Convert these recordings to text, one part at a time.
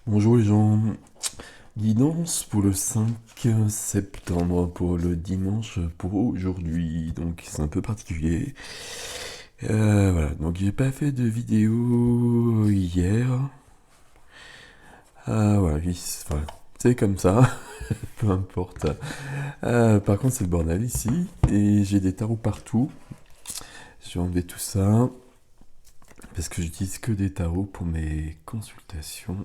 Bonjour les gens, guidance pour le 5 septembre, pour le dimanche, pour aujourd'hui, donc c'est un peu particulier. Voilà, donc j'ai pas fait de vidéo hier. Voilà, voilà, c'est comme ça, peu importe. Par contre c'est le bordel ici, et j'ai des tarots partout. Je vais enlever tout ça, parce que j'utilise que des tarots pour mes consultations.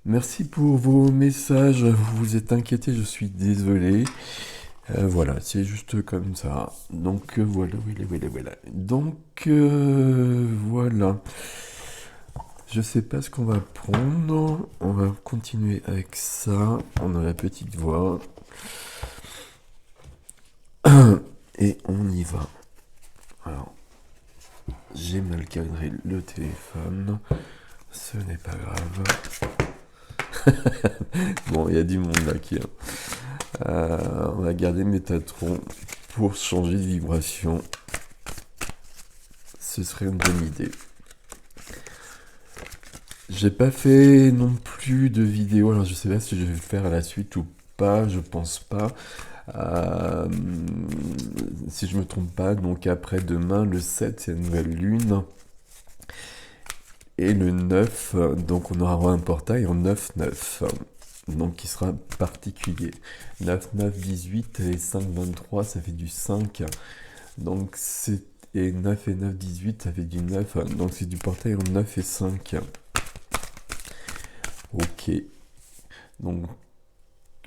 Merci pour vos messages, vous vous êtes inquiétés, je suis désolé. Voilà, c'est juste comme ça. Donc voilà. Donc voilà. Je sais pas ce qu'on va prendre. On va continuer avec ça. On a la petite voix. Et on y va. Alors, j'ai mal cadré le téléphone. Ce n'est pas grave. Bon, il y a du monde là qui est. On va garder Métatron pour changer de vibration. Ce serait une bonne idée. J'ai pas fait non plus de vidéo, alors je sais pas si je vais le faire à la suite ou pas, je pense pas. Euh, Si je me trompe pas, donc après demain, le 7, c'est la nouvelle lune. Et le 9, donc on aura un portail en 9-9. Donc qui sera particulier. 9-9-18 et 5-23, ça fait du 5. Donc c'est. Et 9 et 9-18, ça fait du 9. Donc c'est du portail en 9 et 5. Ok. Donc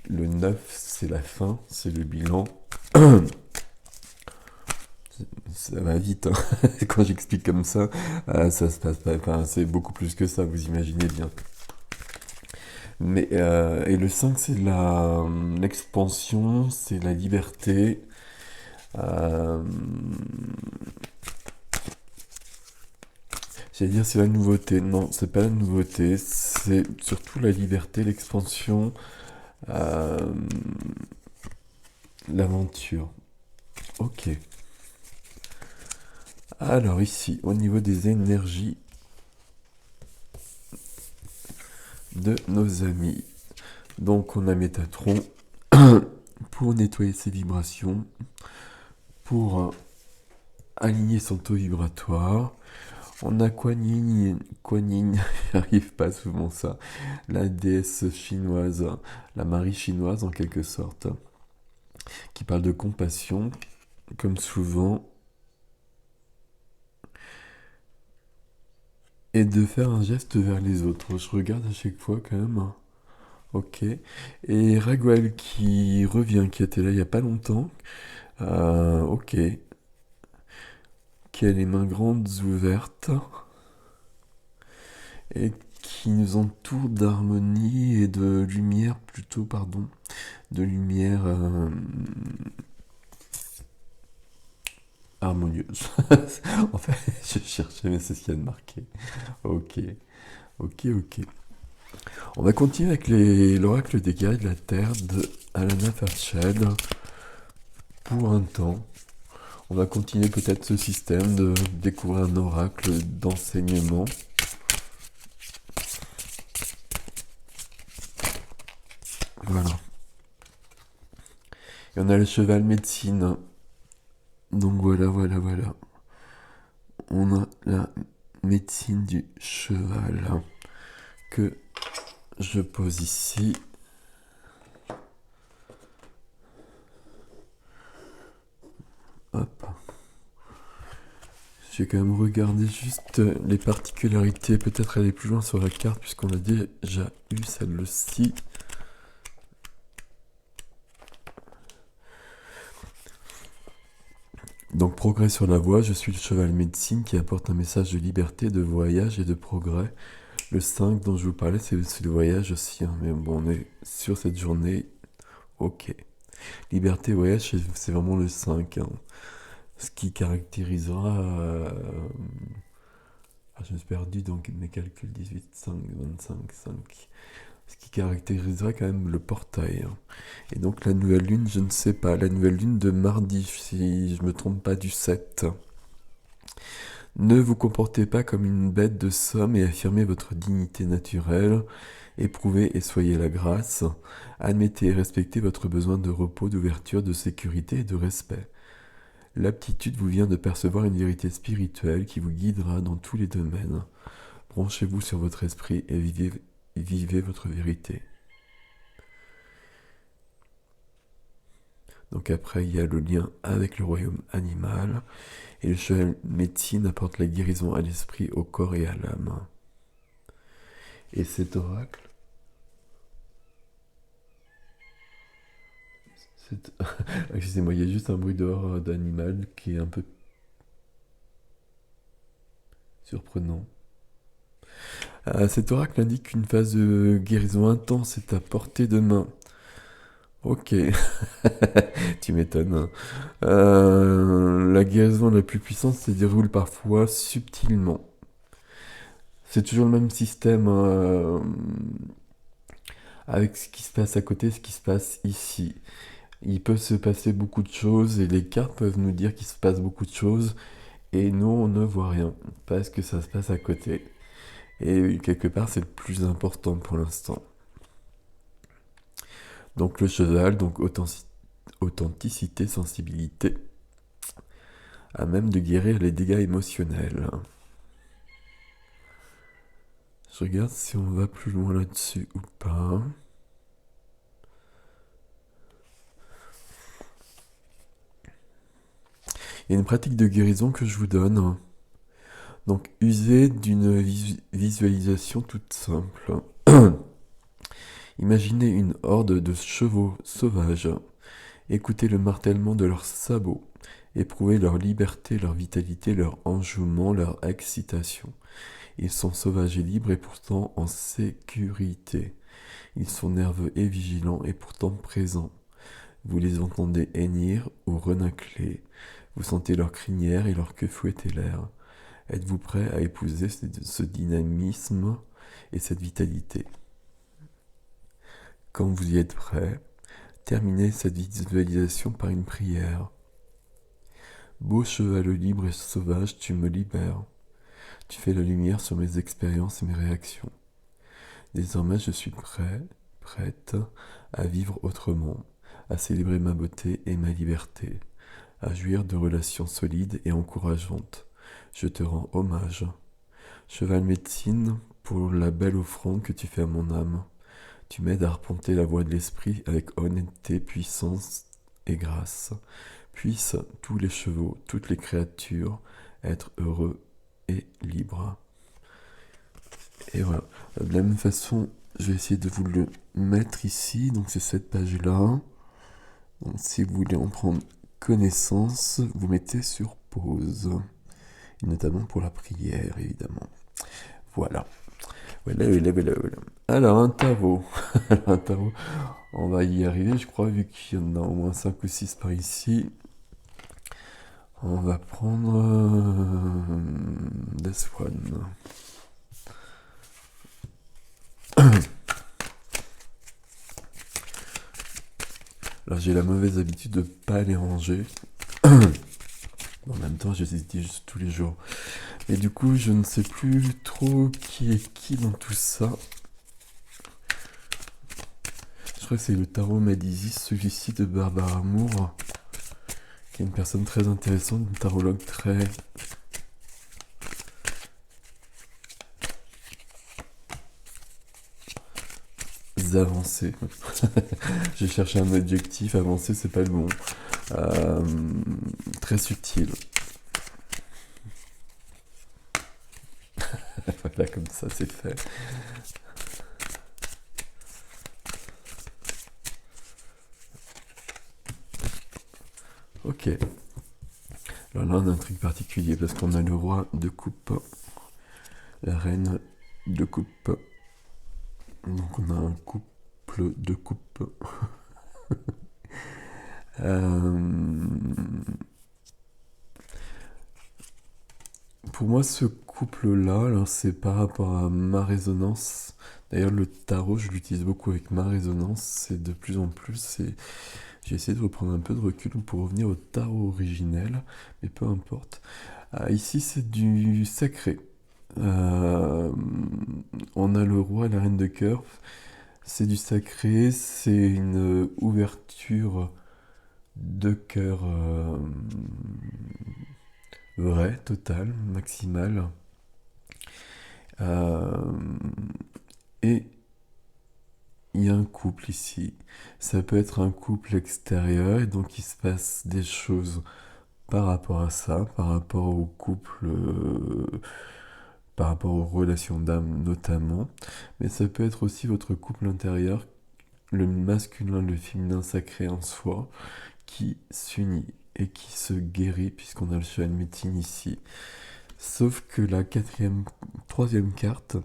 le 9, c'est la fin, c'est le bilan. Ça va vite, hein. Quand j'explique comme ça, ça se passe pas. Enfin, c'est beaucoup plus que ça, vous imaginez bien. Mais, et le 5, c'est l'expansion, c'est la liberté. Euh, J'allais dire c'est la nouveauté. Non, c'est pas la nouveauté, c'est surtout la liberté, l'expansion, euh, l'aventure. Ok. Alors ici, au niveau des énergies de nos amis. Donc on a Métatron pour nettoyer ses vibrations, pour aligner son taux vibratoire. On a Kuan Yin, j'arrive pas souvent ça, la déesse chinoise, la Marie chinoise en quelque sorte, qui parle de compassion, comme souvent, et de faire un geste vers les autres. Je regarde à chaque fois quand même. Ok. Et Raguel qui revient, qui était là il y a pas longtemps. Ok. Qui a les mains grandes ouvertes et qui nous entoure d'harmonie et de lumière plutôt, pardon, de lumière harmonieuse. En fait, je cherchais, mais c'est ce qu'il y a de marqué. Ok, ok. On va continuer avec l'oracle des guerriers de la Terre de Alana Fairchild pour un temps. On va continuer peut-être ce système de découvrir un oracle d'enseignement. Voilà. Et on a le cheval médecine. Donc voilà. On a la médecine du cheval que je pose ici. Hop. Je vais quand même regarder juste les particularités, peut-être aller plus loin sur la carte puisqu'on a déjà eu celle-ci. Donc progrès sur la voie, je suis le cheval médecine qui apporte un message de liberté, de voyage et de progrès. Le 5 dont je vous parlais, c'est le voyage aussi, hein, mais bon, on est sur cette journée. Ok. Liberté, voyage, c'est vraiment le 5. Hein. Ce qui caractérisera... je me suis perdu dans mes calculs 18, 5, 25, 5. Ce qui caractérisera quand même le portail. Hein. Et donc la nouvelle lune, je ne sais pas. La nouvelle lune de mardi, si je me trompe pas, du 7. Ne vous comportez pas comme une bête de somme et affirmez votre dignité naturelle. Éprouvez et soyez la grâce. Admettez et respectez votre besoin de repos, d'ouverture, de sécurité et de respect. L'aptitude vous vient de percevoir une vérité spirituelle qui vous guidera dans tous les domaines. Branchez-vous sur votre esprit et vivez votre vérité. Donc après, il y a le lien avec le royaume animal. Et le cheval médecine apporte la guérison à l'esprit, au corps et à l'âme. Et cet oracle, excusez-moi, il y a juste un bruit dehors d'animal qui est un peu surprenant. Cet oracle indique qu'une phase de guérison intense est à portée de main. Ok, tu m'étonnes. La guérison la plus puissante se déroule parfois subtilement. C'est toujours le même système avec ce qui se passe à côté, ce qui se passe ici. Il peut se passer beaucoup de choses et les cartes peuvent nous dire qu'il se passe beaucoup de choses et nous on ne voit rien parce que ça se passe à côté. Et quelque part c'est le plus important pour l'instant. Donc le cheval, donc authenticité, sensibilité, à même de guérir les dégâts émotionnels. Je regarde si on va plus loin là-dessus ou pas. Il y a une pratique de guérison que je vous donne. Donc, usez d'une visualisation toute simple. Imaginez une horde de chevaux sauvages. Écoutez le martèlement de leurs sabots. Éprouvez leur liberté, leur vitalité, leur enjouement, leur excitation. Ils sont sauvages et libres et pourtant en sécurité. Ils sont nerveux et vigilants et pourtant présents. Vous les entendez hennir ou renâcler. Vous sentez leur crinière et leur queue fouetter l'air. Êtes-vous prêt à épouser ce dynamisme et cette vitalité? Quand vous y êtes prêt, terminez cette visualisation par une prière. Beau cheval libre et sauvage, tu me libères. Tu fais la lumière sur mes expériences et mes réactions. Désormais, je suis prête à vivre autrement, à célébrer ma beauté et ma liberté, à jouir de relations solides et encourageantes. Je te rends hommage. Cheval médecine, pour la belle offrande que tu fais à mon âme. Tu m'aides à arpenter la voie de l'esprit avec honnêteté, puissance et grâce. Puissent tous les chevaux, toutes les créatures être heureux et libres. Et voilà. De la même façon, je vais essayer de vous le mettre ici. Donc c'est cette page-là. Donc si vous voulez en prendre connaissance, vous mettez sur pause. Et notamment pour la prière, évidemment. Voilà. Voilà. Alors, un tarot. Un tarot. On va y arriver, je crois, vu qu'il y en a au moins 5 ou 6 par ici. On va prendre This One. Alors j'ai la mauvaise habitude de pas les ranger. En même temps, je les utilise tous les jours. Et du coup, je ne sais plus trop qui est qui dans tout ça. Je crois que c'est le tarot Médicis, celui-ci de Barbara Moore, qui est une personne très intéressante, une tarologue très avancée. J'ai cherché un adjectif, avancé, c'est pas le bon. Très subtil. Voilà, comme ça, c'est fait. Ok. Alors là, on a un truc particulier parce qu'on a le roi de coupe, la reine de coupe. Donc on a un couple de coupe. Pour moi, ce couple-là, c'est par rapport à ma résonance. D'ailleurs, le tarot, je l'utilise beaucoup avec ma résonance. C'est de plus en plus. J'ai essayé de reprendre un peu de recul pour revenir au tarot originel, mais peu importe. Ici, c'est du sacré. Euh, on a le roi et la reine de cœur. C'est du sacré, c'est une ouverture de cœur vraie, totale, maximale. Euh, et il y a un couple ici. Ça peut être un couple extérieur, et donc il se passe des choses par rapport à ça, par rapport au couple, par rapport aux relations d'âme notamment. Mais ça peut être aussi votre couple intérieur, le masculin, le féminin sacré en soi, qui s'unit et qui se guérit, puisqu'on a le cheval médecine ici. Sauf que la troisième carte,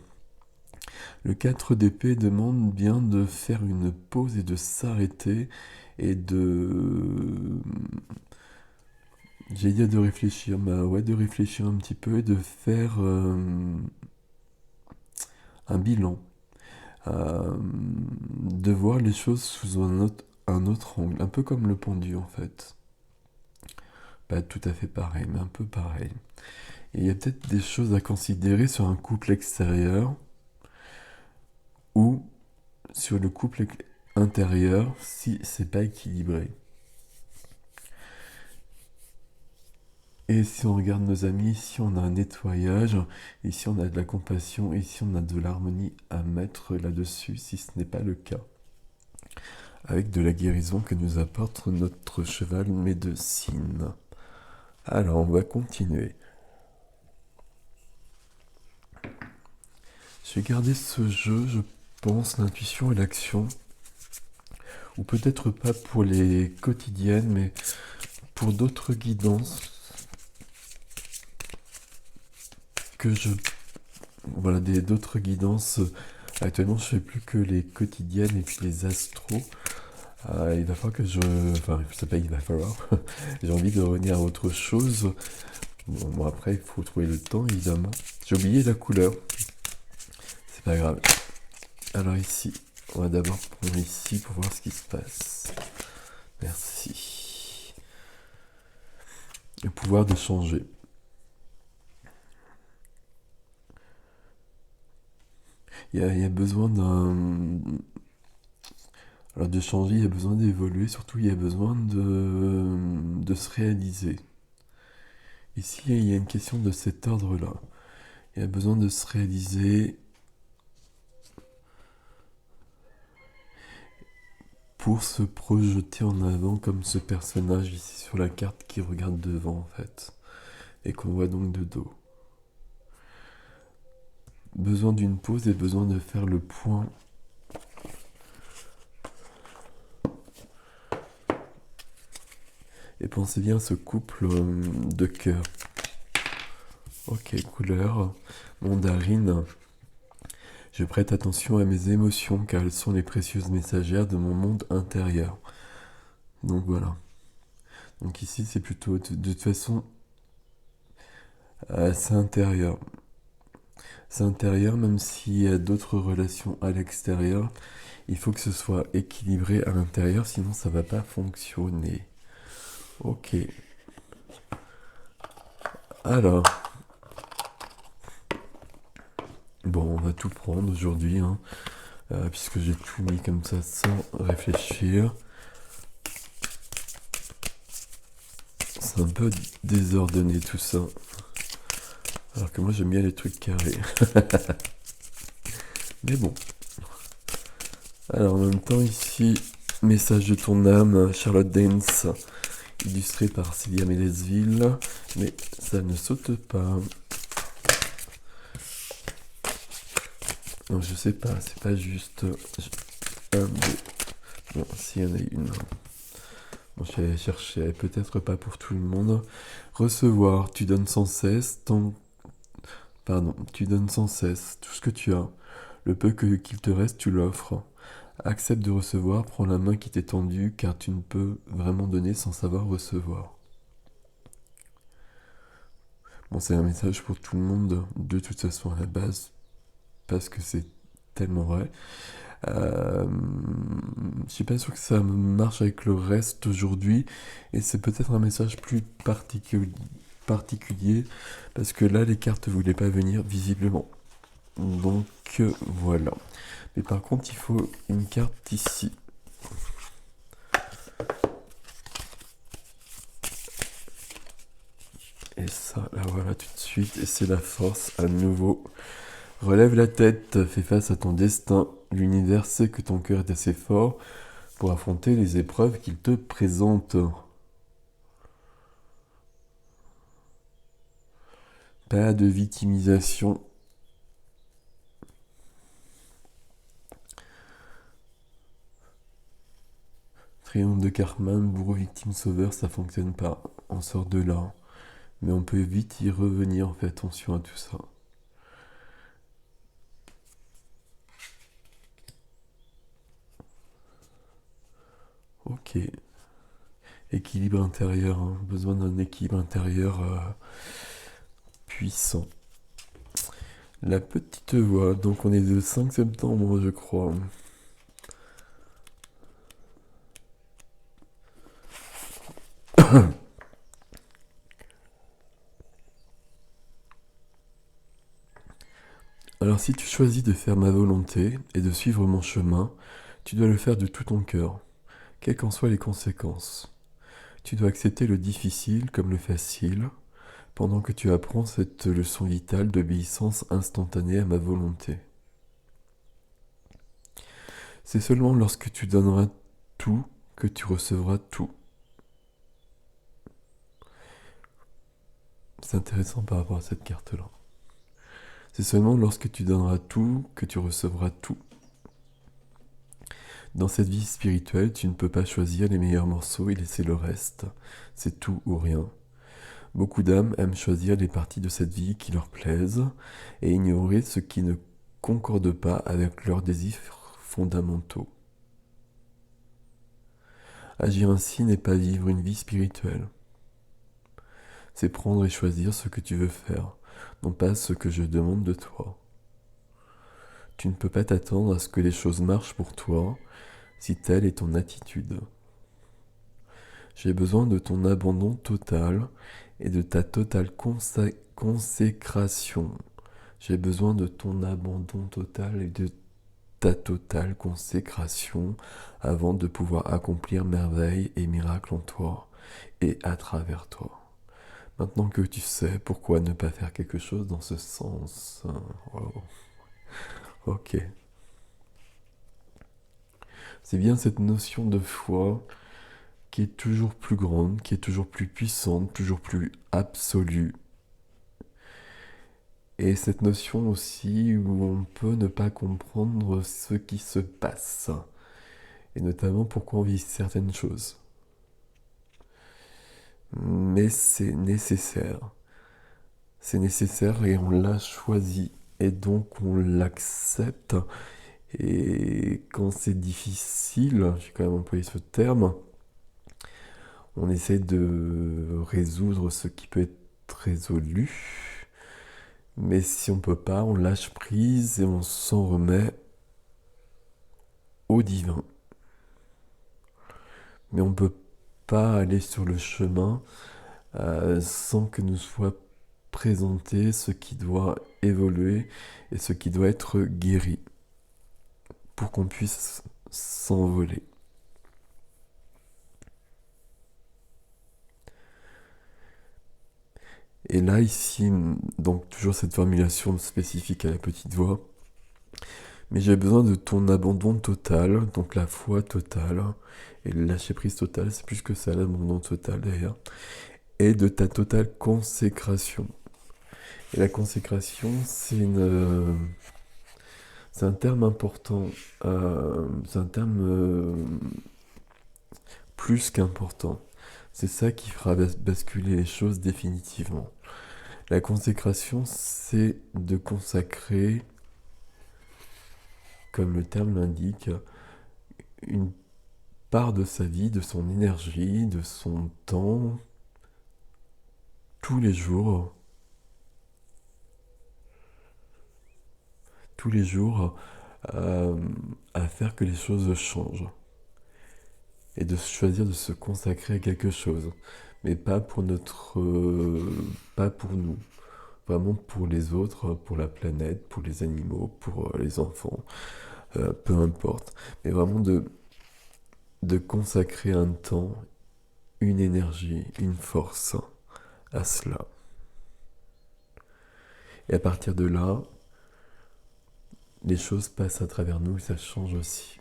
le 4 d'épée demande bien de faire une pause et de s'arrêter et j'allais dire de réfléchir, bah ouais, de réfléchir un petit peu et de faire un bilan. De voir les choses sous un autre angle, un peu comme le pendu en fait. Pas tout à fait pareil, mais un peu pareil. Et il y a peut-être des choses à considérer sur un couple extérieur ou sur le couple intérieur si c'est pas équilibré. Et si on regarde nos amis, ici on a un nettoyage, ici on a de la compassion, ici on a de l'harmonie à mettre là-dessus si ce n'est pas le cas. Avec de la guérison que nous apporte notre cheval médecine. Alors on va continuer. Je vais garder ce jeu, je pense, l'intuition et l'action. Ou peut-être pas pour les quotidiennes, mais pour d'autres guidances que je... Voilà, d'autres guidances. Actuellement, je fais plus que les quotidiennes et puis les astros. Il va falloir que je... Enfin, je sais pas, il va falloir. J'ai envie de revenir à autre chose. Bon, après, il faut trouver le temps, évidemment. J'ai oublié la couleur. C'est pas grave. Alors ici, on va d'abord prendre ici pour voir ce qui se passe. Merci. Le pouvoir de changer. Il y a besoin d'un... Alors de changer, il y a besoin d'évoluer, surtout il y a besoin de se réaliser. Ici, il y a une question de cet ordre-là. Il y a besoin de se réaliser pour se projeter en avant comme ce personnage ici sur la carte qui regarde devant en fait, et qu'on voit donc de dos. Besoin d'une pause et besoin de faire le point. Et pensez bien à ce couple de cœur. Ok, couleur mandarine. Je prête attention à mes émotions car elles sont les précieuses messagères de mon monde intérieur. Donc voilà. Donc ici c'est plutôt de toute façon c'est intérieur. C'est intérieur même s'il y a d'autres relations à l'extérieur. Il faut que ce soit équilibré à l'intérieur sinon ça va pas fonctionner. Ok. Alors. Bon, on va tout prendre aujourd'hui, hein, puisque j'ai tout mis comme ça sans réfléchir. C'est un peu désordonné tout ça. Alors que moi j'aime bien les trucs carrés. Mais bon. Alors en même temps ici, message de ton âme, Charlotte Dance, illustré par Célia Mélesville. Mais ça ne saute pas. Non, je sais pas, c'est pas juste un, deux. Non, s'il y en a une. Bon, j'allais chercher, peut-être pas pour tout le monde. Recevoir, tu donnes sans cesse tu donnes sans cesse tout ce que tu as. Le peu qu'il te reste, tu l'offres. Accepte de recevoir, prends la main qui t'est tendue, car tu ne peux vraiment donner sans savoir recevoir. Bon, c'est un message pour tout le monde, de toute façon à la base, parce que c'est tellement vrai. Euh, je suis pas sûr que ça marche avec le reste aujourd'hui, et c'est peut-être un message plus particulier, parce que là, les cartes ne voulaient pas venir visiblement. Donc voilà. Mais par contre, il faut une carte ici. Et ça, là voilà tout de suite, et c'est la force à nouveau. Relève la tête, fais face à ton destin. L'univers sait que ton cœur est assez fort pour affronter les épreuves qu'il te présente. Pas de victimisation. Triomphe de Cartman, bourreau, victime, sauveur, ça fonctionne pas. On sort de là. Mais on peut vite y revenir, on fait attention à tout ça. Ok. Équilibre intérieur, hein. Besoin d'un équilibre intérieur puissant. La petite voix, donc on est le 5 septembre, je crois. Alors si tu choisis de faire ma volonté et de suivre mon chemin, tu dois le faire de tout ton cœur, quelles qu'en soient les conséquences. Tu dois accepter le difficile comme le facile, pendant que tu apprends cette leçon vitale d'obéissance instantanée à ma volonté. C'est seulement lorsque tu donneras tout que tu recevras tout. C'est intéressant par rapport à cette carte-là. C'est seulement lorsque tu donneras tout que tu recevras tout. Dans cette vie spirituelle, tu ne peux pas choisir les meilleurs morceaux et laisser le reste. C'est tout ou rien. Beaucoup d'âmes aiment choisir les parties de cette vie qui leur plaisent et ignorer ce qui ne concorde pas avec leurs désirs fondamentaux. Agir ainsi n'est pas vivre une vie spirituelle. C'est prendre et choisir ce que tu veux faire, non pas ce que je demande de toi. Tu ne peux pas t'attendre à ce que les choses marchent pour toi si telle est ton attitude. J'ai besoin de ton abandon total et de ta totale consécration. J'ai besoin de ton abandon total et de ta totale consécration avant de pouvoir accomplir merveilles et miracles en toi et à travers toi. Maintenant que tu sais, pourquoi ne pas faire quelque chose dans ce sens? Wow. Ok. C'est bien cette notion de foi qui est toujours plus grande, qui est toujours plus puissante, toujours plus absolue. Et cette notion aussi où on peut ne pas comprendre ce qui se passe, et notamment pourquoi on vit certaines choses. Mais c'est nécessaire. C'est nécessaire et on l'a choisi. Et donc on l'accepte. Et quand c'est difficile, j'ai quand même employé ce terme, on essaie de résoudre ce qui peut être résolu. Mais si on peut pas, on lâche prise et on s'en remet au divin. Mais on peut pas aller sur le chemin sans que nous soit présenté ce qui doit évoluer et ce qui doit être guéri pour qu'on puisse s'envoler. Et là, ici, donc toujours cette formulation spécifique à la petite voix. Mais j'ai besoin de ton abandon total, donc la foi totale, et le lâcher prise total, c'est plus que ça, l'abandon total d'ailleurs, et de ta totale consécration. Et la consécration, c'est un terme important, c'est un terme plus qu'important. C'est ça qui fera basculer les choses définitivement. La consécration, c'est de consacrer, comme le terme l'indique, une part de sa vie, de son énergie, de son temps, tous les jours, à, à faire que les choses changent. Et de choisir de se consacrer à quelque chose. Mais pas pour pas pour nous. Vraiment pour les autres, pour la planète, pour les animaux, pour les enfants, peu importe. Mais vraiment de consacrer un temps, une énergie, une force à cela. Et à partir de là, les choses passent à travers nous et ça change aussi.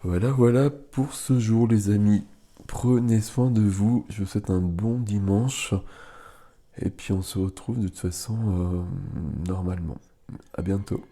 Voilà, voilà pour ce jour les amis. Prenez soin de vous, je vous souhaite un bon dimanche. Et puis on se retrouve de toute façon normalement. À bientôt.